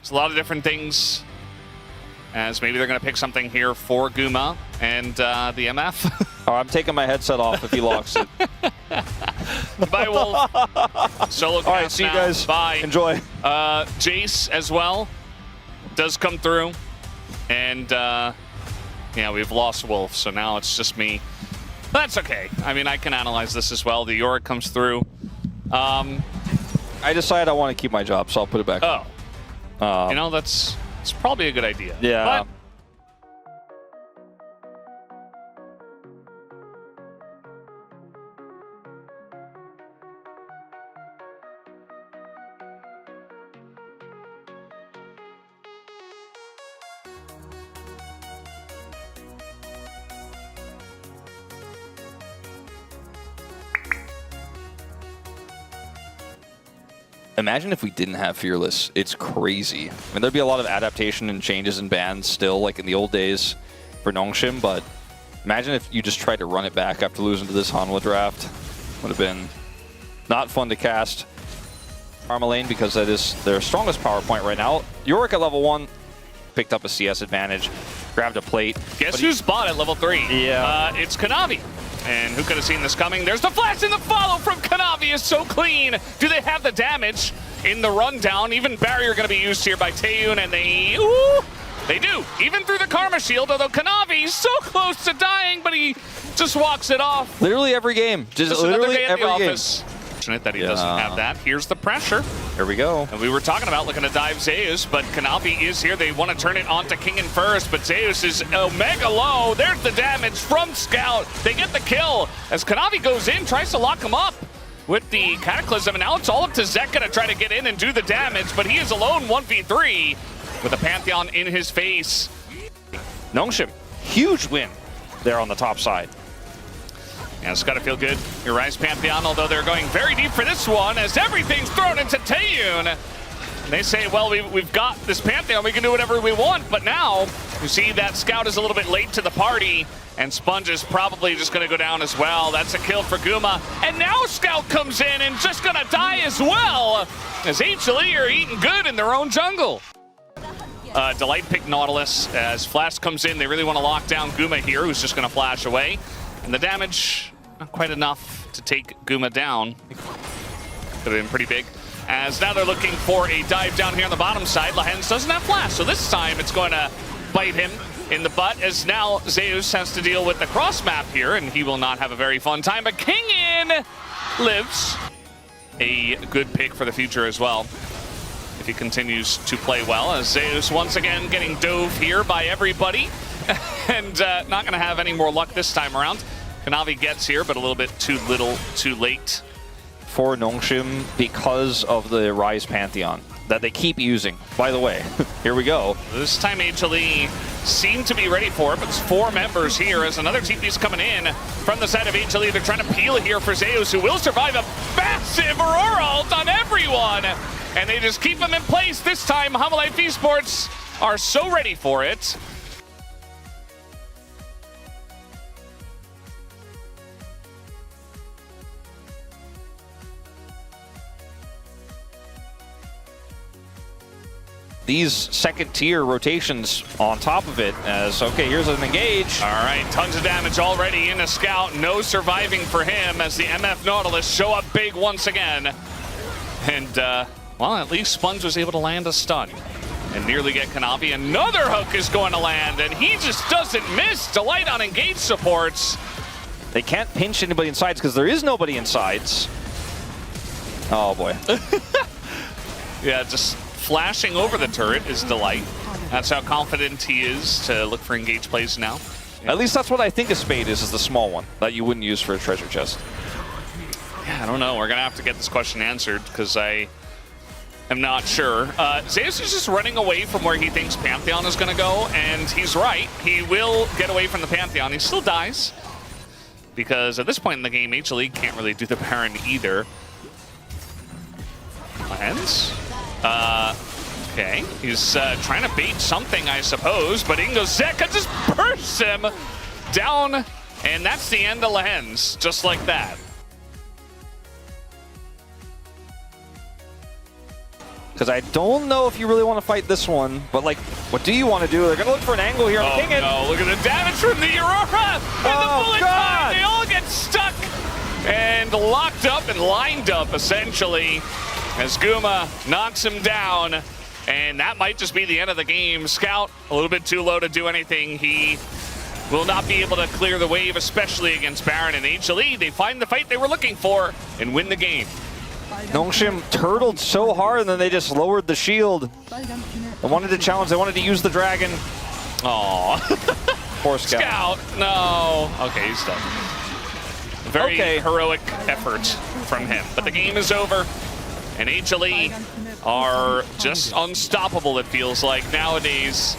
There's a lot of different things. As maybe they're going to pick something here for Guma and the MF. Oh, I'm taking my headset off if he locks it. Bye, Wolf. Solo cast. All right, see you guys. Bye. Enjoy. Jace as well does come through. And, yeah, we've lost Wolf, so now it's just me. That's okay. I mean, I can analyze this as well. The Yorick comes through. I decided I want to keep my job, so I'll put it back. Oh. You know, it's probably a good idea. Yeah. But imagine if we didn't have Fearless. It's crazy. I mean, there'd be a lot of adaptation and changes in bans still, like in the old days for Nongshim, but imagine if you just tried to run it back after losing to this Hanwha draft. Would have been not fun to cast. Karma lane, because that is their strongest power point right now. Yorick at level 1 picked up a CS advantage, grabbed a plate. Guess who's bot at level 3? Yeah. It's Kanavi. And who could have seen this coming? There's the flash and the follow from Kanavi is so clean. Do they have the damage in the rundown? Even barrier going to be used here by Taeyun, and they do. Even through the Karma Shield, although Kanavi's so close to dying, but he just walks it off. Literally every game. Just literally every game. Fortunate that he doesn't have that. Here's the pressure. Here we go. And we were talking about looking to dive Zeus, but Kanavi is here. They want to turn it onto King and first, but Zeus is mega low. There's the damage from Scout. They get the kill as Kanavi goes in, tries to lock him up with the Cataclysm, and now it's all up to Zeka to try to get in and do the damage, but he is alone 1v3 with a Pantheon in his face. Nongshim, huge win there on the top side. And it's got to feel good. Your Rise Pantheon, although they're going very deep for this one, as everything's thrown into Taeyun. And they say, well, we've got this Pantheon, we can do whatever we want, but now you see that Scout is a little bit late to the party, and Sponge is probably just going to go down as well. That's a kill for Guma. And now Scout comes in and just going to die as well, as HLE are eating good in their own jungle. Delight picked Nautilus as Flash comes in. They really want to lock down Guma here, who's just going to flash away. And the damage, not quite enough to take Guma down. Could have been pretty big. As now they're looking for a dive down here on the bottom side. Lahens doesn't have Flash, so this time it's going to bite him in the butt, as now Zeus has to deal with the cross map here, and he will not have a very fun time. But King In lives. A good pick for the future as well, if he continues to play well, as Zeus once again getting dove here by everybody. And not going to have any more luck this time around. Kanavi gets here, but a little bit too little, too late. For Nongshim, because of the Rise Pantheon that they keep using. By the way, here we go. This time HLE seem to be ready for it, but it's 4 members here as another TP's coming in from the side of HLE. They're trying to peel it here for Zeus, who will survive a massive Aurora ult on everyone. And they just keep him in place this time. Hanwha Life Esports are so ready for it. These second-tier rotations on top of it as, okay, here's an engage. All right, tons of damage already in a Scout. No surviving for him as the MF Nautilus show up big once again. And, well, at least Sponge was able to land a stun and nearly get Kanavi. Another hook is going to land, and he just doesn't miss. Delight on engage supports. They can't pinch anybody in sides because there is nobody in sides. Oh, boy. Yeah, just flashing over the turret is Delight. That's how confident he is to look for engage plays now. Yeah. At least that's what I think a Spade is the small one that you wouldn't use for a treasure chest. Yeah, I don't know. We're going to have to get this question answered because I am not sure. Zeus is just running away from where he thinks Pantheon is going to go, and he's right. He will get away from the Pantheon. He still dies because at this point in the game, HLE can't really do the Baron either. Lahens? Okay, he's trying to bait something, I suppose, but Ingo Zeka just bursts him down, and that's the end of Lahens, just like that. Because I don't know if you really want to fight this one, but like, what do you want to do? They're going to look for an angle here on the King. No, look at the damage from the Aurora! And the bullet time, they all get stuck and locked up and lined up, essentially, as Guma knocks him down. And that might just be the end of the game. Scout, a little bit too low to do anything. He will not be able to clear the wave, especially against Baron and HLE. They find the fight they were looking for and win the game. Nongshim turtled so hard, and then they just lowered the shield. They wanted to challenge. They wanted to use the dragon. Aww. Poor Scout. Scout, no. Okay, he's done. Very heroic effort from him. But the game is over, and HLE are just unstoppable, it feels like, nowadays.